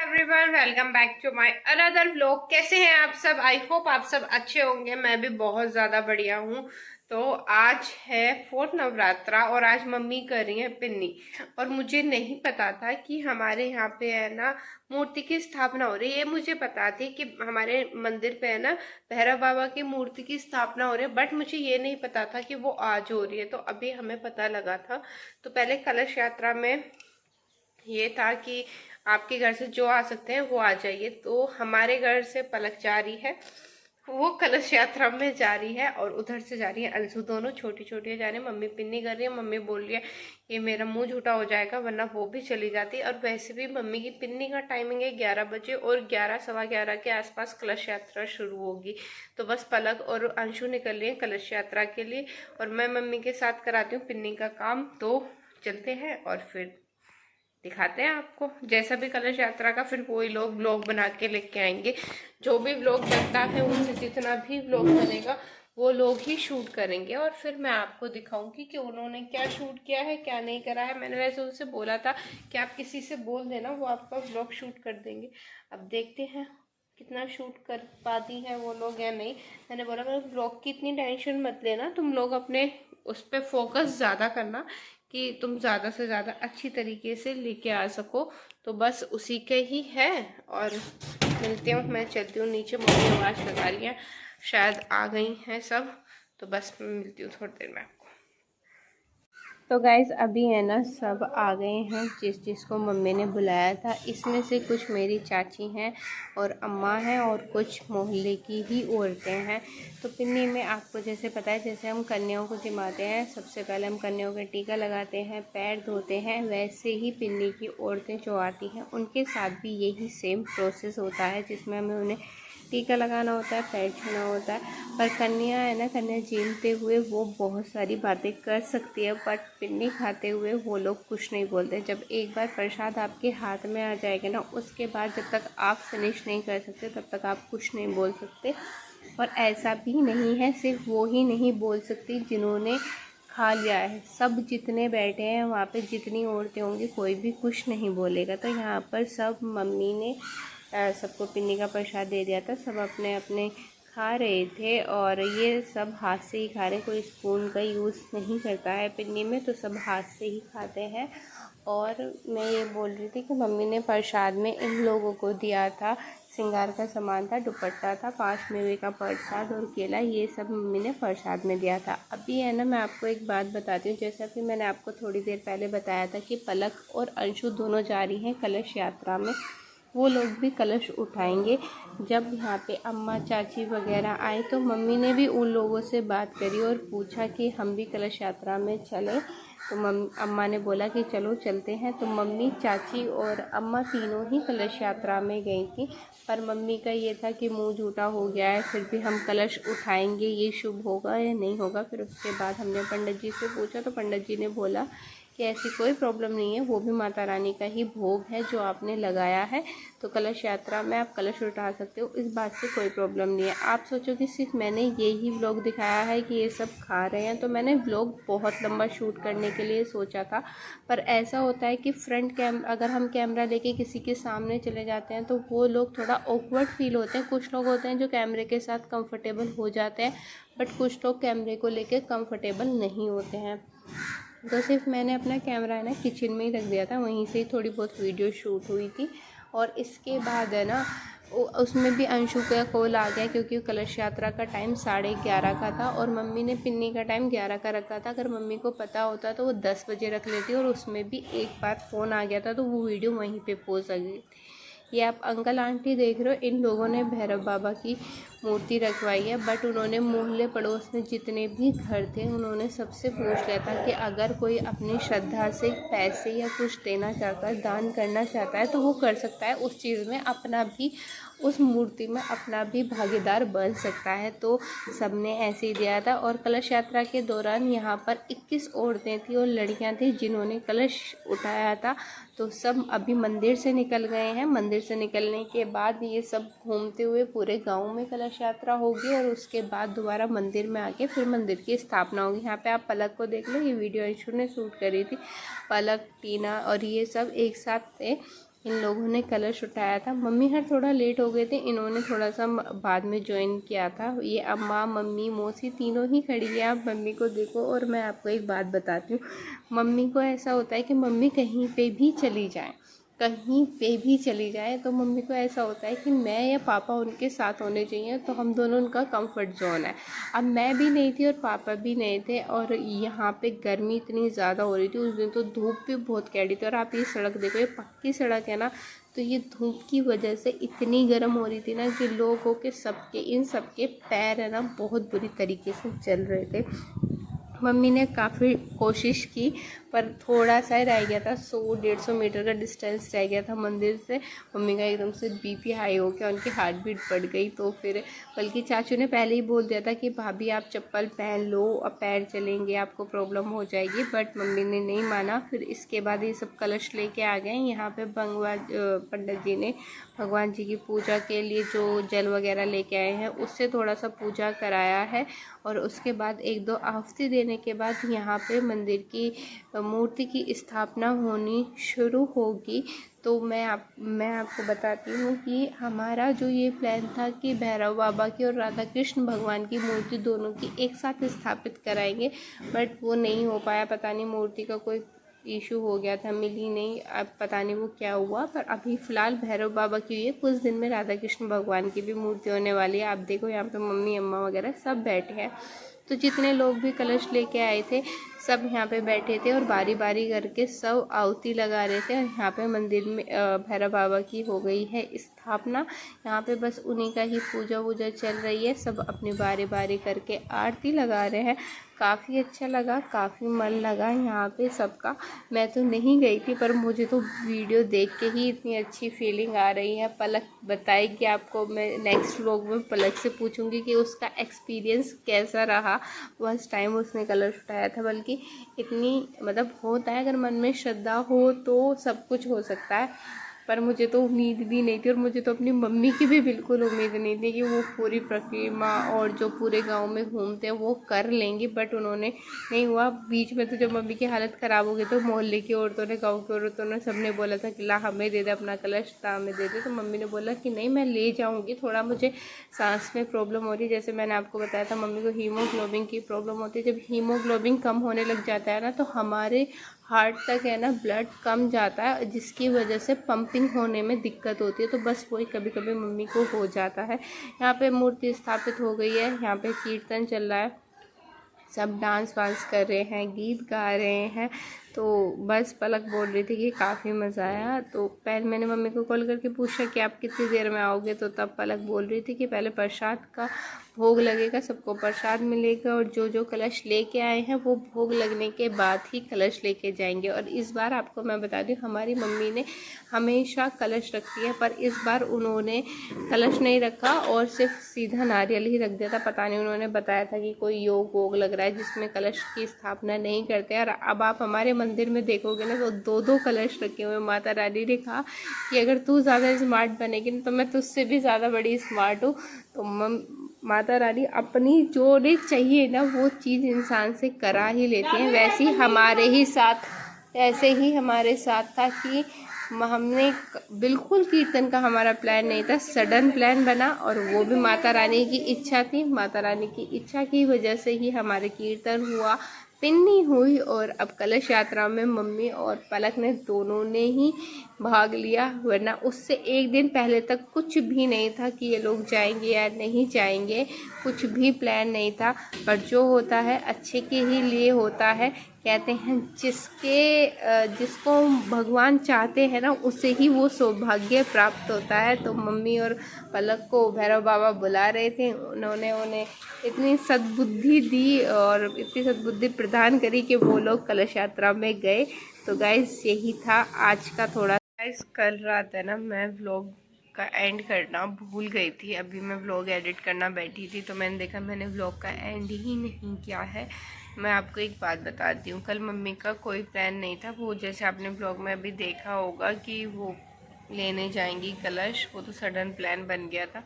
Everyone, welcome back to my another vlog. कैसे हैं आप सब? आई होप आप सब अच्छे होंगे। मैं भी बहुत ज़्यादा बढ़िया हूँ। तो आज है 4th नवरात्रा और आज मम्मी कर रही है पिन्नी। और मुझे नहीं पता था कि हमारे यहाँ पे है ना मूर्ति की स्थापना हो रही है। ये मुझे पता थी कि हमारे मंदिर पे है ना भैरव बाबा की मूर्ति की स्थापना हो रही है, बट मुझे ये नहीं पता था कि वो आज हो रही है। तो अभी हमें पता लगा था। तो पहले कलश यात्रा में ये था कि आपके घर से जो आ सकते हैं वो आ जाइए। तो हमारे घर से पलक जा रही है, वो कलश यात्रा में जा रही है, और उधर से जा रही है अंशु। दोनों छोटी छोटी जा रही है। मम्मी पिन्नी कर रही है। मम्मी बोल रही है ये मेरा मुंह झूठा हो जाएगा, वरना वो भी चली जाती। और वैसे भी मम्मी की पिन्नी का टाइमिंग है 11 बजे, और 11 सवा 11 के आसपास कलश यात्रा शुरू होगी। तो बस पलक और अंशु निकल रही है कलश यात्रा के लिए, और मैं मम्मी के साथ कराती हूँ पिन्नी का काम। तो चलते हैं और फिर दिखाते हैं आपको जैसा भी कलश यात्रा का। फिर वही लोग ब्लॉग बना के लेके आएंगे। जो भी ब्लॉग बनता है उनसे जितना भी ब्लॉग बनेगा वो लोग ही शूट करेंगे, और फिर मैं आपको दिखाऊंगी कि उन्होंने क्या शूट किया है क्या नहीं करा है। मैंने वैसे उनसे बोला था कि आप किसी से बोल देना, वो आपका ब्लॉग शूट कर देंगे। अब देखते हैं कितना शूट कर पाती है वो लोग या नहीं। मैंने बोला मैं ब्लॉग की इतनी टेंशन मत लेना, तुम लोग अपने उस पर फोकस ज़्यादा करना कि तुम ज़्यादा से ज़्यादा अच्छी तरीके से लेके आ सको। तो बस उसी के ही है। और मिलती हूँ, मैं चलती हूँ नीचे। मम्मी आवाज़ लगा रही है, शायद आ गई हैं सब। तो बस मैं मिलती हूँ थोड़ी देर में आपको। तो गाइज अभी है ना सब आ गए हैं जिसको मम्मी ने बुलाया था। इसमें से कुछ मेरी चाची हैं और अम्मा हैं, और कुछ मोहल्ले की ही औरतें हैं। तो पिन्नी में आपको जैसे पता है, जैसे हम कन्याओं को जिमाते हैं, सबसे पहले हम कन्याओं का टीका लगाते हैं, पैर धोते हैं, वैसे ही पिन्नी की औरतें जो आती हैं उनके साथ भी यही सेम प्रोसेस होता है, जिसमें हमें उन्हें टीका लगाना होता है, पैर छूना होता है। पर कन्या है ना, कन्या झीलते हुए वो बहुत सारी बातें कर सकती है, बट पिन्नी खाते हुए वो लोग कुछ नहीं बोलते। जब एक बार प्रसाद आपके हाथ में आ जाएगा ना, उसके बाद जब तक आप फिनिश नहीं कर सकते तब तक आप कुछ नहीं बोल सकते। और ऐसा भी नहीं है सिर्फ वो ही नहीं बोल सकती जिन्होंने खा लिया है, सब जितने बैठे हैं वहाँ पे जितनी औरतें होंगी कोई भी कुछ नहीं बोलेगा। तो यहाँ पर सब मम्मी ने सबको पिन्नी का प्रसाद दे दिया था। सब अपने अपने खा रहे थे, और ये सब हाथ से ही खा रहे, कोई स्पून का यूज़ नहीं करता है पिन्नी में, तो सब हाथ से ही खाते हैं। और मैं ये बोल रही थी कि मम्मी ने प्रसाद में इन लोगों को दिया था, श्रृंगार का सामान था, दुपट्टा था, 5 मेवे का प्रसाद और केला, ये सब मम्मी ने प्रसाद में दिया था। अभी है ना मैं आपको एक बात बताती हूँ। जैसा कि मैंने आपको थोड़ी देर पहले बताया था कि पलक और अंशु दोनों जा रही हैं कलश यात्रा में, वो लोग भी कलश उठाएंगे। जब यहाँ पे अम्मा चाची वगैरह आए तो मम्मी ने भी उन लोगों से बात करी और पूछा कि हम भी कलश यात्रा में चलें। तो अम्मा ने बोला कि चलो चलते हैं। तो मम्मी चाची और अम्मा तीनों ही कलश यात्रा में गई थी। पर मम्मी का ये था कि मुंह झूठा हो गया है, फिर भी हम कलश उठाएंगे, ये शुभ होगा या नहीं होगा। फिर उसके बाद हमने पंडित जी से पूछा, तो पंडित जी ने बोला कि ऐसी कोई प्रॉब्लम नहीं है, वो भी माता रानी का ही भोग है जो आपने लगाया है। तो कलश यात्रा में आप कलश उठा सकते हो, इस बात से कोई प्रॉब्लम नहीं है। आप सोचो कि सिर्फ मैंने यही व्लॉग दिखाया है कि ये सब खा रहे हैं, तो मैंने व्लॉग बहुत लंबा शूट करने के लिए सोचा था। पर ऐसा होता है कि अगर हम कैमरा लेके किसी के सामने चले जाते हैं तो वो लोग थोड़ा ऑकवर्ड फील होते हैं। कुछ लोग होते हैं जो कैमरे के साथ कंफर्टेबल हो जाते हैं, बट कुछ लोग कैमरे को लेके कंफर्टेबल नहीं होते हैं। तो सिर्फ मैंने अपना कैमरा है ना किचन में ही रख दिया था, वहीं से ही थोड़ी बहुत वीडियो शूट हुई थी। और इसके बाद है ना उसमें भी अंशु का कॉल आ गया, क्योंकि कलश यात्रा का टाइम 11:30 का था और मम्मी ने पिन्नी का टाइम 11 का रखा था। अगर मम्मी को पता होता तो वो 10 बजे रख लेती, और उसमें भी एक बार फ़ोन आ गया था तो वो वीडियो वहीं पे पोस्ट आ गई। ये आप अंकल आंटी देख रहे हो, इन लोगों ने भैरव बाबा की मूर्ति रखवाई है, बट उन्होंने मोहल्ले पड़ोस में जितने भी घर थे उन्होंने सबसे पूछ लिया था कि अगर कोई अपनी श्रद्धा से पैसे या कुछ देना चाहता है, दान करना चाहता है, तो वो कर सकता है। उस चीज़ में अपना भी, उस मूर्ति में अपना भी भागीदार बन सकता है। तो सबने ऐसे ही दिया था। और कलश यात्रा के दौरान यहाँ पर 21 औरतें थी और लड़कियाँ थी जिन्होंने कलश उठाया था। तो सब अभी मंदिर से निकल गए हैं। मंदिर से निकलने के बाद ये सब घूमते हुए पूरे गांव में कलश यात्रा होगी, और उसके बाद दोबारा मंदिर में आके फिर मंदिर की स्थापना होगी। यहाँ पे आप पलक को देख लो, ये वीडियो अंशु ने शूट करी थी। पलक, टीना और ये सब एक साथ थे। इन लोगों ने कलश उठाया था। मम्मी हर थोड़ा लेट हो गए थे, इन्होंने थोड़ा सा बाद में ज्वाइन किया था। ये अम्मा, मम्मी, मौसी तीनों ही खड़ी है। आप मम्मी को देखो। और मैं आपको एक बात बताती हूँ, मम्मी को ऐसा होता है कि मम्मी कहीं पे भी चली जाए, कहीं पे भी चली जाए तो मम्मी को ऐसा होता है कि मैं या पापा उनके साथ होने चाहिए, तो हम दोनों उनका कंफर्ट जोन है। अब मैं भी नहीं थी और पापा भी नहीं थे, और यहाँ पे गर्मी इतनी ज़्यादा हो रही थी उस दिन, तो धूप भी बहुत कैडी थी। और आप ये सड़क देखो, ये पक्की सड़क है ना, तो ये धूप की वजह से इतनी गर्म हो रही थी ना कि लोगों के सबके, इन सबके पैर है ना बहुत बुरी तरीके से जल रहे थे। मम्मी ने काफ़ी कोशिश की, पर थोड़ा सा रह गया था, 100-150 मीटर का डिस्टेंस रह गया था मंदिर से। मम्मी का एकदम से बीपी हाई हो गया, उनकी हार्ट बीट बढ़ गई। तो फिर बल्कि चाचू ने पहले ही बोल दिया था कि भाभी आप चप्पल पहन लो, अब पैर चलेंगे, आपको प्रॉब्लम हो जाएगी, बट मम्मी ने नहीं माना। फिर इसके बाद ये सब कलश लेके आ गए। यहाँ पे पंडित जी ने भगवान जी की पूजा के लिए जो जल वगैरह लेके आए हैं उससे थोड़ा सा पूजा कराया है, और उसके बाद 1-2 आहुति देने के बाद यहाँ पे मंदिर की मूर्ति की स्थापना होनी शुरू होगी। तो मैं आपको बताती हूँ कि हमारा जो ये प्लान था कि भैरव बाबा की और राधा कृष्ण भगवान की मूर्ति दोनों की एक साथ स्थापित कराएंगे, बट वो नहीं हो पाया। पता नहीं मूर्ति का कोई इशू हो गया था, मिली नहीं, अब पता नहीं वो क्या हुआ। पर अभी फ़िलहाल भैरव बाबा की हुई है, कुछ दिन में राधा कृष्ण भगवान की भी मूर्ति होने वाली है। आप देखो यहाँ पे मम्मी, अम्मा वगैरह सब बैठे हैं। तो जितने लोग भी कलश लेके आए थे सब यहाँ पे बैठे थे और बारी बारी करके सब आहुति लगा रहे थे। और यहाँ पे मंदिर में भैरव बाबा की हो गई है स्थापना। यहाँ पे बस उन्हीं का ही पूजा वूजा चल रही है, सब अपनी बारी बारी करके आरती लगा रहे हैं। काफ़ी अच्छा लगा, काफ़ी मन लगा यहाँ पे सबका। मैं तो नहीं गई थी, पर मुझे तो वीडियो देख के ही इतनी अच्छी फीलिंग आ रही है। पलक बताएगी आपको, मैं नेक्स्ट व्लॉग में पलक से पूछूंगी कि उसका एक्सपीरियंस कैसा रहा। फर्स्ट टाइम उसने कलश उठाया था। बल्कि इतनी मतलब होता है, अगर मन में श्रद्धा हो तो सब कुछ हो सकता है। पर मुझे तो उम्मीद भी नहीं थी, और मुझे तो अपनी मम्मी की भी बिल्कुल उम्मीद नहीं थी कि वो पूरी परिक्रमा और जो पूरे गांव में घूमते हैं वो कर लेंगी, बट उन्होंने नहीं हुआ। बीच में तो जब मम्मी की हालत ख़राब हो गई तो मोहल्ले की औरतों ने, गाँव की औरतों ने, सबने बोला था कि ला हमें दे दे अपना कलश, ता हमें दे दे। तो मम्मी ने बोला कि नहीं मैं ले जाऊँगी, थोड़ा मुझे सांस में प्रॉब्लम हो रही है। जैसे मैंने आपको बताया था मम्मी को हीमोग्लोबिन की प्रॉब्लम होती है। जब हीमोग्लोबिन कम होने लग जाता है ना, तो हमारे हार्ट तक है ना ब्लड कम जाता है, जिसकी वजह से पंपिंग होने में दिक्कत होती है। तो बस वही कभी कभी मम्मी को हो जाता है। यहाँ पे मूर्ति स्थापित हो गई है, यहाँ पे कीर्तन चल रहा है, सब डांस वांस कर रहे हैं, गीत गा रहे हैं। तो बस पलक बोल रही थी कि काफ़ी मज़ा आया। तो पहले मैंने मम्मी को कॉल करके पूछा कि आप कितनी देर में आओगे, तो तब पलक बोल रही थी कि पहले प्रसाद का भोग लगेगा, सबको प्रसाद मिलेगा, और जो जो कलश लेके आए हैं वो भोग लगने के बाद ही कलश लेके जाएंगे। और इस बार आपको मैं बता दूं, हमारी मम्मी ने हमेशा कलश रखती है, पर इस बार उन्होंने कलश नहीं रखा और सिर्फ सीधा नारियल ही रख दिया था। पता नहीं, उन्होंने बताया था कि कोई योग वोग लग रहा है जिसमें कलश की स्थापना नहीं करते। और अब आप हमारे मंदिर में देखोगे ना, तो 2-2 कलश रखे हुए। माता रानी ने कहा कि अगर तू ज़्यादा स्मार्ट बनेगी ना, तो मैं तुझसे भी ज़्यादा बड़ी स्मार्ट हूँ। तो माता रानी अपनी जो ने चाहिए ना वो चीज़ इंसान से करा ही लेती हैं। वैसे ही हमारे साथ था कि हमने बिल्कुल कीर्तन का हमारा प्लान नहीं था, सडन प्लान बना, और वो भी माता रानी की इच्छा थी। माता रानी की इच्छा की वजह से ही हमारे कीर्तन हुआ, पिन्नी हुई, और अब कलश यात्रा में मम्मी और पलक ने दोनों ने ही भाग लिया। वरना उससे एक दिन पहले तक कुछ भी नहीं था कि ये लोग जाएंगे या नहीं जाएंगे, कुछ भी प्लान नहीं था। पर जो होता है अच्छे के ही लिए होता है। कहते हैं जिसको भगवान चाहते हैं ना, उसे ही वो सौभाग्य प्राप्त होता है। तो मम्मी और पलक को भैरव बाबा बुला रहे थे, उन्होंने उन्हें इतनी सद्बुद्धि दी और इतनी सद्बुद्धि प्रदान करी कि वो लोग कलश यात्रा में गए। तो गाइस यही था आज का थोड़ा। गाइस कल रात है ना, मैं व्लॉग का एंड करना भूल गई थी। अभी मैं व्लॉग एडिट करना बैठी थी तो मैंने देखा मैंने व्लॉग का एंड ही नहीं किया है। मैं आपको एक बात बताती हूँ, कल मम्मी का कोई प्लान नहीं था। वो जैसे आपने व्लॉग में अभी देखा होगा कि वो लेने जाएंगी कलश। वो तो सडन प्लान बन गया था।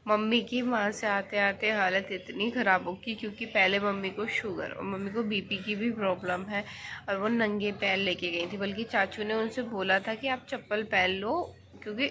मम्मी की वहाँ से आते आते हालत इतनी ख़राब होगी, क्योंकि पहले मम्मी को शुगर और मम्मी को बीपी की भी प्रॉब्लम है, और वो नंगे पैर लेके गई थी। बल्कि चाचू ने उनसे बोला था कि आप चप्पल पहन लो, क्योंकि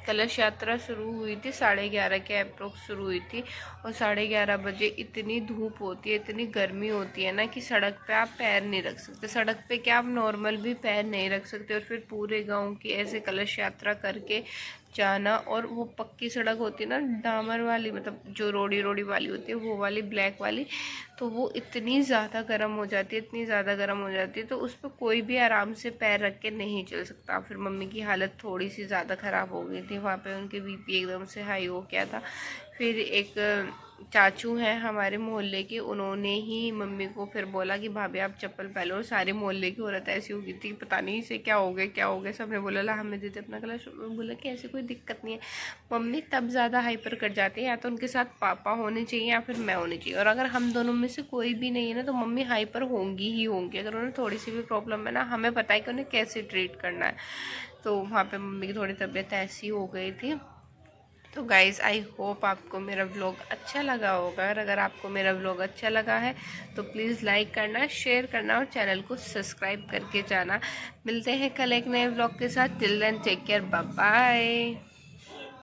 कलश यात्रा शुरू हुई थी 11:30 के अप्रोक्स शुरू हुई थी, और 11:30 बजे इतनी धूप होती है, इतनी गर्मी होती है ना कि सड़क पे आप पैर नहीं रख सकते। सड़क पे क्या, आप नॉर्मल भी पैर नहीं रख सकते। और फिर पूरे गांव की ऐसे कलश यात्रा करके जाना, और वो पक्की सड़क होती है ना, डामर वाली, मतलब जो रोड़ी रोड़ी वाली होती है वो वाली, ब्लैक वाली, तो वो इतनी ज़्यादा गर्म हो जाती है, इतनी ज़्यादा गर्म हो जाती है, तो उस पर कोई भी आराम से पैर रख के नहीं चल सकता। फिर मम्मी की हालत थोड़ी सी ज़्यादा ख़राब हो गई थी, वहाँ पे उनके बीपी एकदम से हाई हो गया था। फिर एक चाचू हैं हमारे मोहल्ले के, उन्होंने ही मम्मी को फिर बोला कि भाभी आप चप्पल पहन लो। और सारे मोहल्ले की औरत ऐसी हो गई थी, पता नहीं इसे क्या हो गया क्या हो गया। सबने बोला ला हमें देते अपना कलश। बोला कि ऐसी कोई दिक्कत नहीं है। मम्मी तब ज़्यादा हाइपर कर जाती है, या तो उनके साथ पापा होने चाहिए या फिर मैं होनी चाहिए, और अगर हम दोनों में से कोई भी नहीं है ना, तो मम्मी हाइपर होंगी ही होंगी। अगर उन्हें थोड़ी सी भी प्रॉब्लम है ना, हमें पता है कि उन्हें कैसे ट्रीट करना है। तो वहाँ पे मम्मी की थोड़ी तबीयत ऐसी हो गई थी। तो गाइज़, आई होप आपको मेरा व्लॉग अच्छा लगा होगा। और अगर आपको मेरा व्लॉग अच्छा लगा है तो प्लीज़ लाइक करना, शेयर करना और चैनल को सब्सक्राइब करके जाना। मिलते हैं कल एक नए व्लॉग के साथ। Till then take care, bye bye.